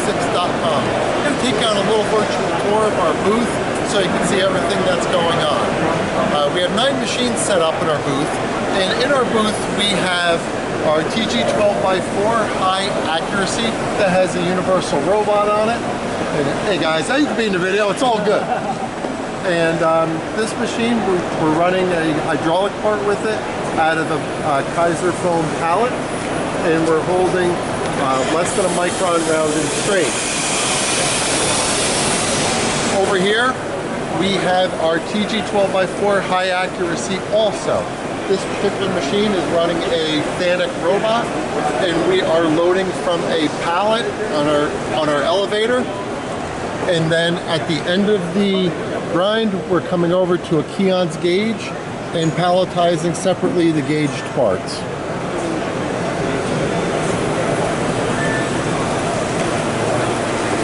IMTS.com. I'm going to take you on a little virtual tour of our booth so you can see everything that's going on. We have 9 machines set up in our booth, and in our booth we have our TG12x4 high accuracy that has a universal robot on it. And, hey guys, you can be in the video, it's all good. And this machine, we're running a hydraulic part with it out of a Kaiser foam pallet, and we're holding less than a micron rounded straight. Over here, we have our TG12x4 high accuracy also. This particular machine is running a FANUC robot, and we are loading from a pallet on our elevator. And then at the end of the grind, we're coming over to a Keon's gauge and palletizing separately the gauged parts.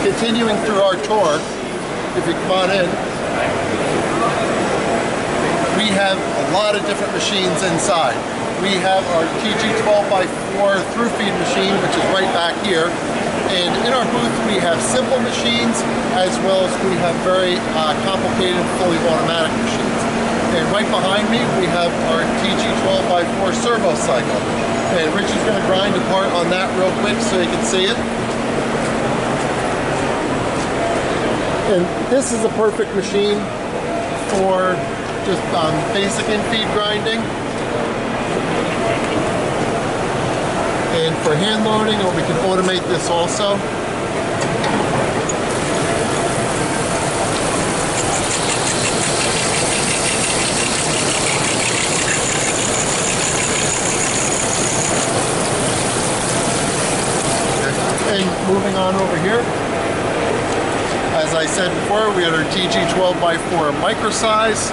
Continuing through our tour, if you come on in, we have a lot of different machines inside. We have our TG12x4 through feed machine, which is right back here. And in our booth, we have simple machines, as well as we have very complicated, fully automatic machines. And right behind me, we have our TG12x4 servo cycle. And Rich is going to grind apart on that real quick so you can see it. And this is a perfect machine for just basic in-feed grinding. And for hand loading, or we can automate this also. And moving on over here, as I said before, we had our TG12x4 micro size,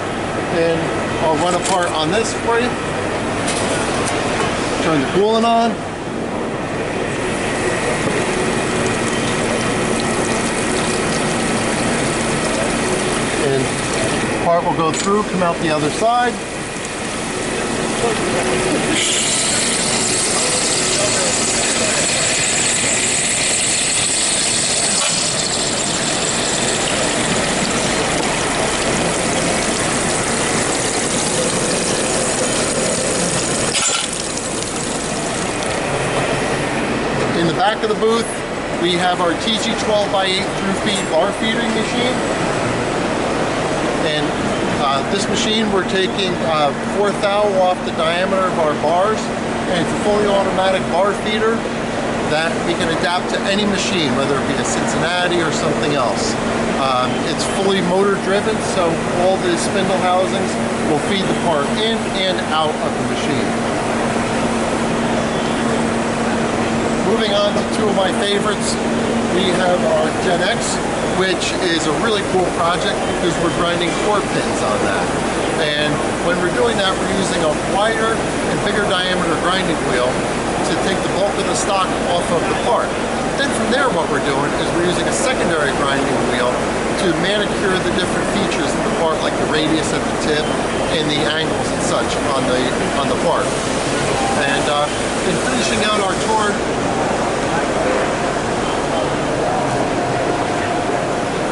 and I'll run a part on this for you. Turn the coolant on. And part will go through, come out the other side. In the back of the booth, we have our TG12x8 through feed bar feeding machine. And this machine, we're taking 4 thou off the diameter of our bars, and it's a fully automatic bar feeder that we can adapt to any machine, whether it be a Cincinnati or something else. It's fully motor driven, so all the spindle housings will feed the part in and out of the machine. Moving on to 2 of my favorites, we have our Gen X, which is a really cool project because we're grinding core pins on that. And when we're doing that, we're using a wider and bigger diameter grinding wheel to take the bulk of the stock off of the part. Then from there, what we're doing is we're using a secondary grinding wheel to manicure the different features of the part, like the radius at the tip and the angles and such on the part. And in finishing out our tour,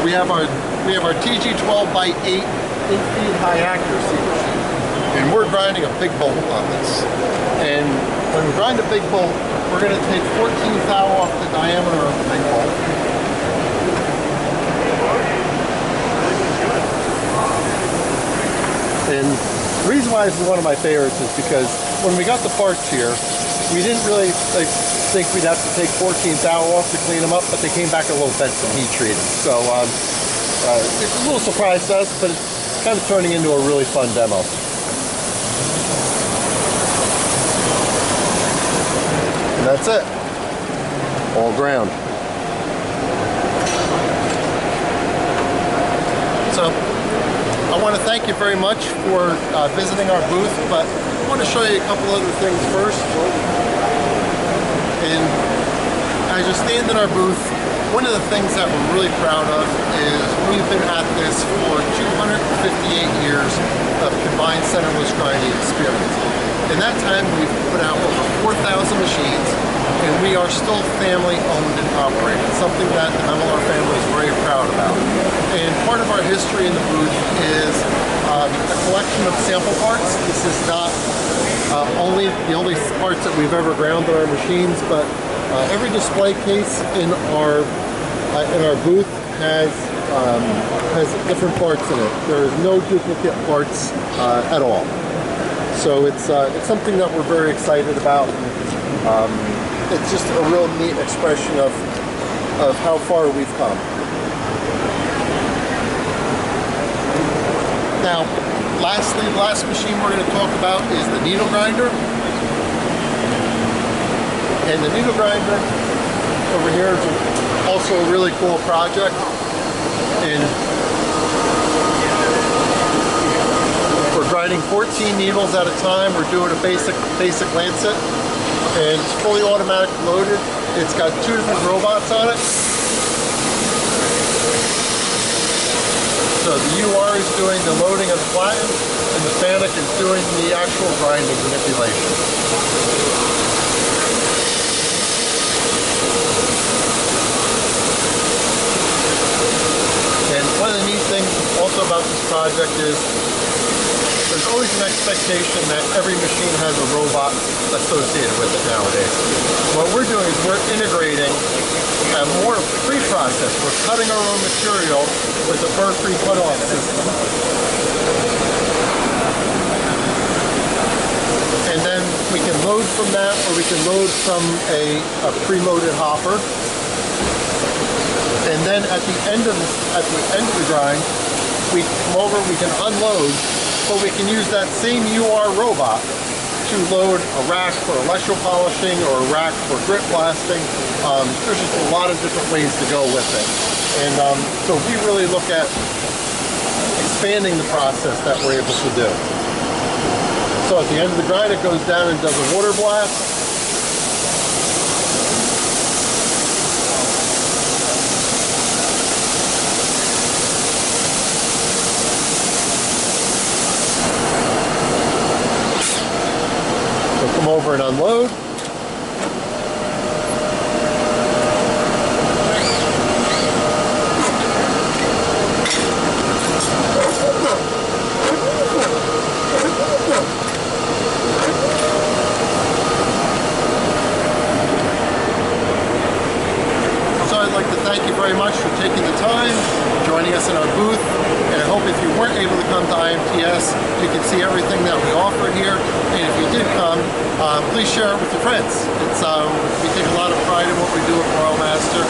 we have our TG12x8 in-feed high accuracy machine, and we're grinding a big bolt on this. And when we grind a big bolt, we're going to take 14 thou off the diameter of the big bolt. And the reason why this is one of my favorites is because when we got the parts here, we didn't really think we'd have to take 14 thou off to clean them up, but they came back a little bent and heat treated. So it's a little surprise to us, but it's kind of turning into a really fun demo. And that's it. All ground. So I want to thank you very much for visiting our booth, but I want to show you a couple other things first. And as you stand in our booth, one of the things that we're really proud of is we've been at this for 258 years of combined centerless grinding experience. In that time, we've put out over 4,000 machines, and we are still family owned and operated, something that the Memmelaar family is very proud about. And part of our history in the booth is a collection of sample parts. This is not only the only parts that we've ever ground in our machines, but every display case in our booth has different parts in it. There is no duplicate parts at all. So it's something that we're very excited about. It's just a real neat expression of how far we've come. Now, lastly, the last machine we're going to talk about is the needle grinder. And the needle grinder over here is also a really cool project. And we're grinding 14 needles at a time. We're doing a basic lancet, and it's fully automatic loaded. It's got 2 different robots on it. So the UR is doing the loading of the platen, and the FANUC is doing the actual grinding manipulation. And one of the neat things also about this project is there's always an expectation that every machine has a robot associated with it nowadays. What we're doing is we're integrating a more pre-process. We're cutting our own material with a burr-free cut-off system. And then we can load from that, or we can load from a pre-loaded hopper. And then at the end of the grind, we come over, we can unload, but we can use that same UR robot to load a rack for electropolishing or a rack for grit blasting. There's just a lot of different ways to go with it. And so we really look at expanding the process that we're able to do. So at the end of the grind, it goes down and does a water blast. Come over and unload. So I'd like to thank you very much for taking the time, joining us in our booth, and I hope if you weren't able to come to IMTS, you can see everything that we offer here. And if you did come, please share it with your friends. We take a lot of pride in what we do at Royal Master,